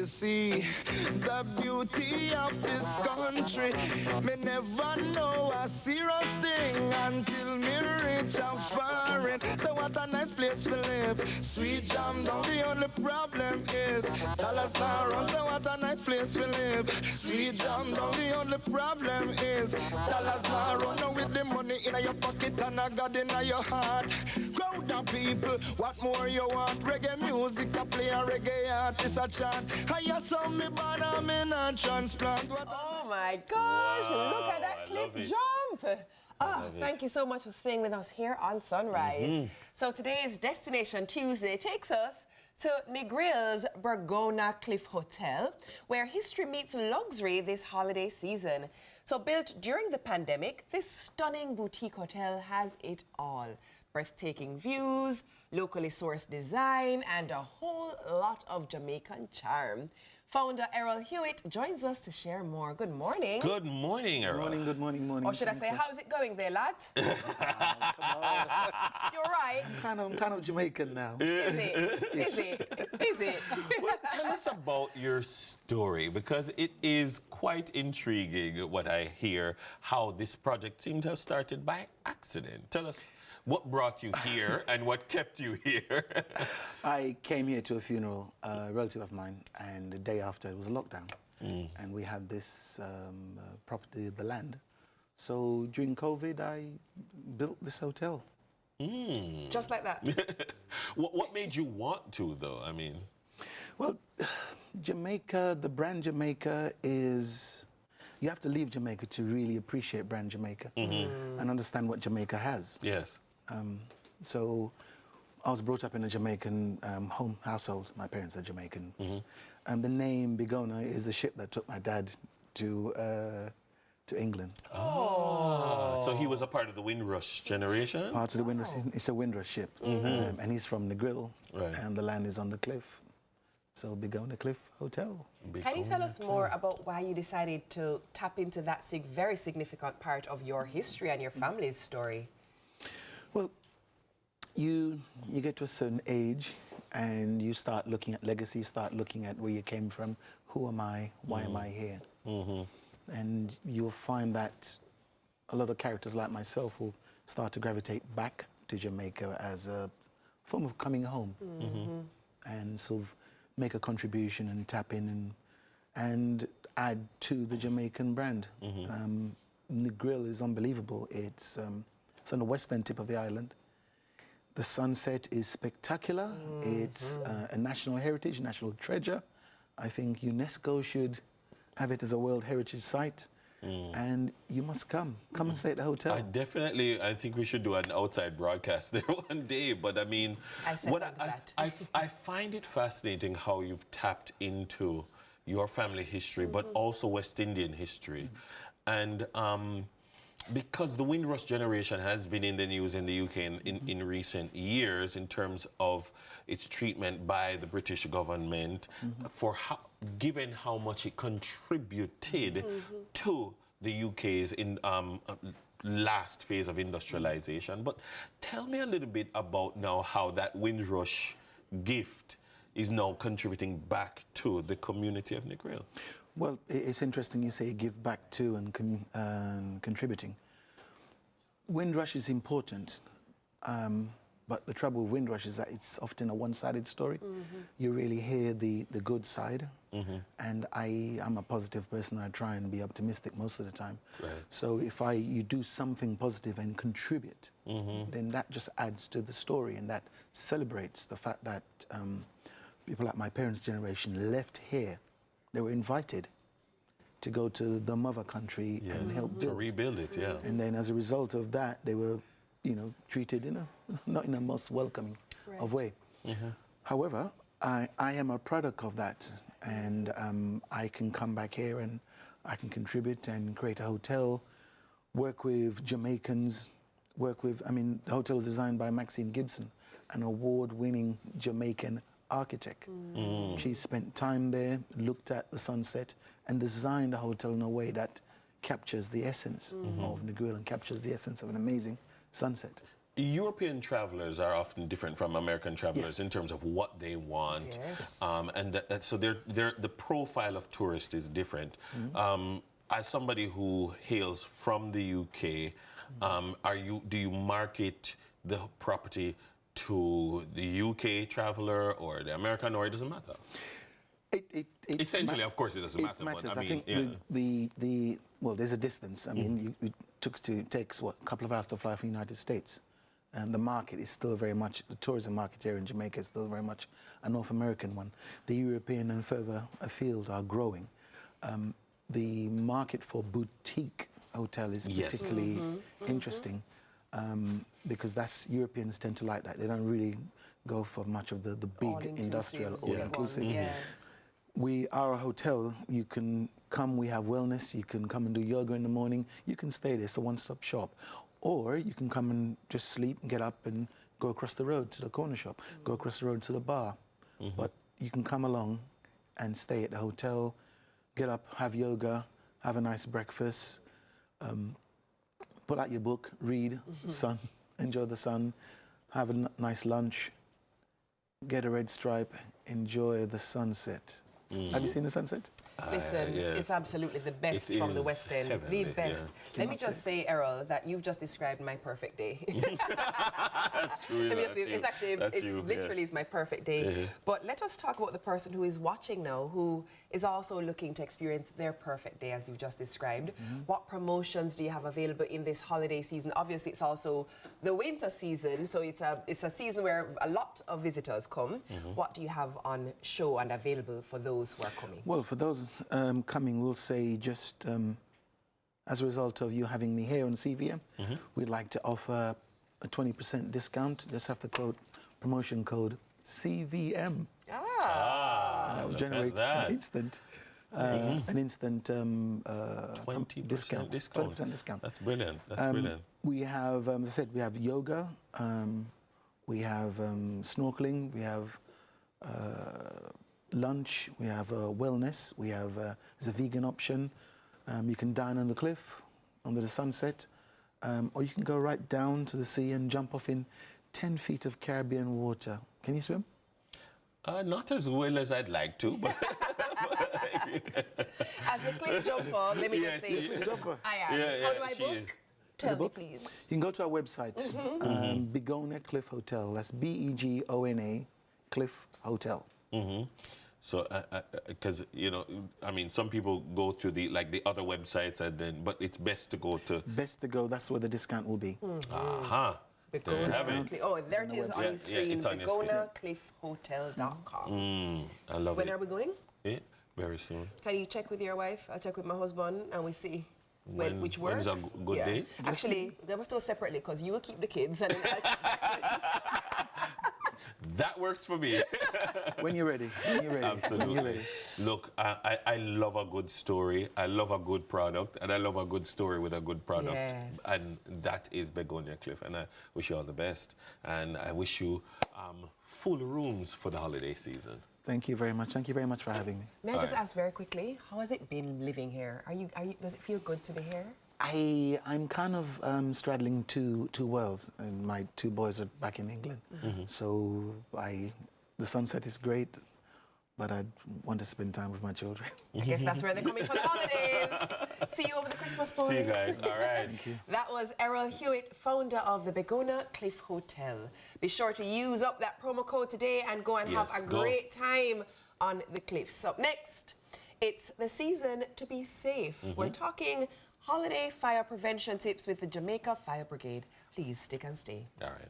to see the beauty of this country. Me never know a serious thing until me reach a foreign. So what a nice place to live. Sweet jam down, the only problem is dollars not run. So what a nice place to live. Sweet jam down, the only problem is dollars not run. Now with the money in your pocket and a God in your heart. Crowd of people, what more you want? Reggae music, I play a reggae artist a chant. I hear some me born and me not transplant. Oh my gosh, Wow, look at that cliff jump. Thank you so much for staying with us here on Sunrise. So today's Destination Tuesday takes us to Negril's Begona Cliff Hotel, where history meets luxury this holiday season. So built during the pandemic, this stunning boutique hotel has it all. Breathtaking views, locally sourced design, and a whole lot of Jamaican charm. Founder Errol Hewitt joins us to share more. Good morning. Good morning, Errol. Good morning. Or should I say, how's it going there, lad? You're right. I'm kind of Jamaican now. Is it? Well, tell us about your story, because it is quite intriguing what I hear, how this project seemed to have started by accident. Tell us what brought you here and what kept you here. I came here to a funeral, a relative of mine, and the day after it was a lockdown. And we had this property, the land. So during COVID, I built this hotel. Just like that? What made you want to, though? I mean... Well, Jamaica, the brand Jamaica is... You have to leave Jamaica to really appreciate brand Jamaica and understand what Jamaica has. Yes. So I was brought up in a Jamaican household. My parents are Jamaican. And the name Begona is the ship that took my dad to England. Oh. So he was a part of the Windrush generation? Part of the Windrush. It's a Windrush ship. And he's from Negril. Right. And the land is on the cliff. So Begona Cliff Hotel. Can you tell us more about why you decided to tap into that very significant part of your history and your family's story? Well, you get to a certain age and you start looking at legacy, start looking at where you came from, who am I, why am I here? And you'll find that a lot of characters like myself will start to gravitate back to Jamaica as a form of coming home. And sort of make a contribution and tap in and add to the Jamaican brand. Negril is unbelievable. It's on the western tip of the island. The sunset is spectacular. It's a national heritage, national treasure. I think UNESCO should have it as a World Heritage Site. And you must come and stay at the hotel. I think we should do an outside broadcast there one day. But I mean, I find it fascinating how you've tapped into your family history, but also West Indian history. And because the Windrush generation has been in the news in the UK in recent years in terms of its treatment by the British government, given how much it contributed to the UK's last phase of industrialization. But tell me a little bit about now how that Windrush gift is now contributing back to the community of Negril. Well, it's interesting you say give back to and contributing. Windrush is important, but the trouble with Windrush is that it's often a one-sided story. You really hear the good side, and I'm a positive person. I try and be optimistic most of the time. Right. So if you do something positive and contribute, then that just adds to the story, and that celebrates the fact that people like my parents' generation left here. They were invited to go to the mother country and help build. To rebuild it, yeah. And then as a result of that, they were, treated not in a most welcoming of way. However, I am a product of that, and I can come back here and I can contribute and create a hotel, work with Jamaicans, the hotel was designed by Maxine Gibson, an award-winning Jamaican architect. She spent time there, looked at the sunset, and designed the hotel in a way that captures the essence of Negril and captures the essence of an amazing sunset. European travelers are often different from American travelers Yes. in terms of what they want. Yes. So the profile of tourist is different. As somebody who hails from the UK, do you market the property to the UK traveler or the American, or it doesn't matter? Essentially, of course, it doesn't matter. It matters. But, I think well, there's a distance. I mean, it takes what, a couple of hours to fly from the United States. And the market is still very much, the tourism market here in Jamaica is still very much a North American one. The European and further afield are growing. The market for boutique hotel is particularly interesting because Europeans tend to like that. They don't really go for much of the big industrial all-inclusive. Yeah. We are a hotel. You can come, we have wellness, you can come and do yoga in the morning, you can stay there, it's a one-stop shop. Or you can come and just sleep and get up and go across the road to the corner shop, go across the road to the bar. But you can come along and stay at the hotel, get up, have yoga, have a nice breakfast, pull out your book, read, sun, enjoy the sun, have a nice lunch, get a red stripe, enjoy the sunset. Have you seen the sunset? Listen, yes. It's absolutely the best It from the is West End. heavenly, The best. yeah. Let me just say, Errol, that you've just described my perfect day. That's true. It's actually, it literally is my perfect day. But let us talk about the person who is watching now, who is also looking to experience their perfect day, as you've just described. What promotions do you have available in this holiday season? Obviously, it's also the winter season, so it's a season where a lot of visitors come. What do you have on show and available for those who are coming? Well, for those coming, we'll say just as a result of you having me here on CVM, we'd like to offer a 20% discount. Just have the promotion code CVM. That will generate an instant 20% discount. 20% discount. That's brilliant. That's brilliant. We have, as I said, we have yoga, we have snorkeling, we have lunch, we have wellness, we have there's a vegan option. You can dine on the cliff, under the sunset, or you can go right down to the sea and jump off in 10 feet of Caribbean water. Can you swim? Not as well as I'd like to, but... As a cliff jumper, let me just say, I am. How do I book? Tell me, please. You can go to our website, Begona Cliff Hotel. That's B-E-G-O-N-A, Cliff Hotel. So, because, you know, I mean, some people go to the other websites, and then, but it's best to go to... Best to go, that's where the discount will be. Begona Cliff. Oh, there it is on your screen. BegonaCliffHotel.com. I love it. When are we going? Yeah, very soon. Can you check with your wife? I'll check with my husband, and we see which works. When's a good day? Actually, we have to go separately because you will keep the kids. And That works for me. When you're ready. When you're ready. Absolutely. When you're ready. Look, I love a good story. I love a good product. And I love a good story with a good product. Yes. And that is Begona Cliff. And I wish you all the best. And I wish you full rooms for the holiday season. Thank you very much. Thank you very much for having me. May I just ask very quickly, how has it been living here? Does it feel good to be here? I'm kind of straddling two worlds, and my two boys are back in England. So the sunset is great, but I want to spend time with my children. I guess that's where they're coming for the holidays. See you over the Christmas, boys. See you guys. All right. Thank you. That was Errol Hewitt, founder of the Begona Cliff Hotel. Be sure to use up that promo code today and go and have a great time on the cliffs. Up next, it's the season to be safe. We're talking holiday fire prevention tips with the Jamaica Fire Brigade. Please stick and stay. All right.